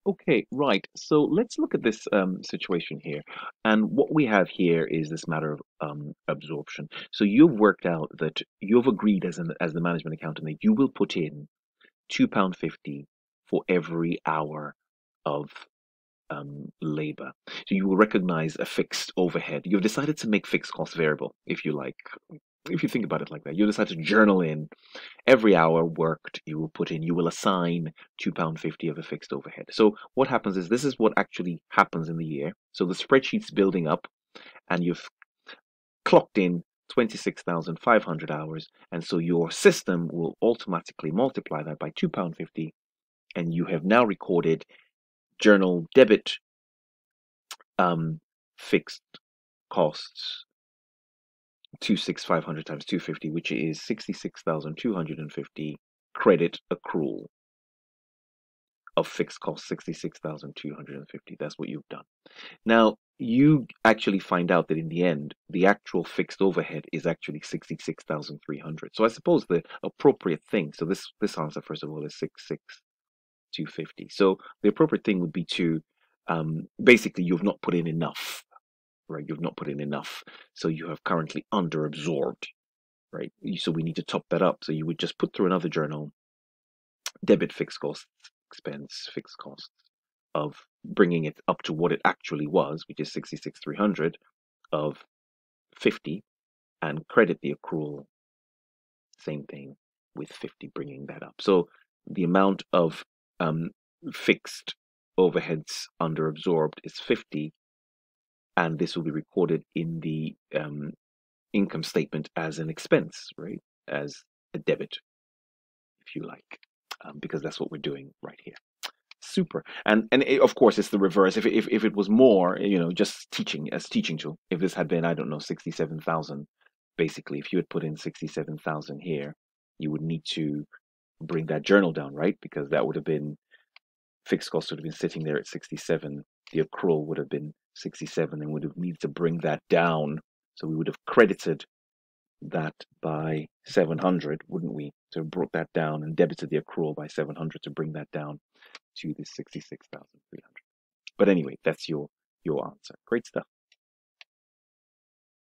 Okay, right. So let's look at this situation here. And what we have here is this matter of absorption. So you've worked out that you've agreed as the management accountant that you will put in £2.50 for every hour of labor. So you will recognize a fixed overhead. You've decided to make fixed costs variable, if you like. If you think about it like that, you decide to journal in every hour worked, you will assign £2.50 of a fixed overhead. So what happens is this is what actually happens in the year. So the spreadsheet's building up and you've clocked in 26,500 hours. And so your system will automatically multiply that by £2.50. And you have now recorded journal debit fixed costs 26,500 times 250, which is 66,250 credit accrual of fixed cost 66,250. That's what you've done. Now, you actually find out that in the end, the actual fixed overhead is actually 66,300. So I suppose the appropriate thing, so this answer, first of all, is 66,250. So the appropriate thing would be to basically you've not put in enough, right? You've not put in enough. So you have currently under absorbed, right? So we need to top that up. So you would just put through another journal, debit fixed costs, expense fixed costs of bringing it up to what it actually was, which is 66,300 of 50, and credit the accrual, same thing with 50, bringing that up. So the amount of fixed overheads under absorbed is 50, and this will be recorded in the income statement as an expense, right? As a debit, if you like, because that's what we're doing right here. Super. And of course it's the reverse. If it was more, just teaching as teaching tool. If this had been, I don't know, 67,000, basically, if you had put in 67,000 here, you would need to bring that journal down, right? Because that would have been fixed costs would have been sitting there at 67. The accrual would have been 67, and would have needed to bring that down. So we would have credited that by 700, wouldn't we? So brought that down and debited the accrual by 700 to bring that down to the 66,300. But anyway, that's your answer. Great stuff.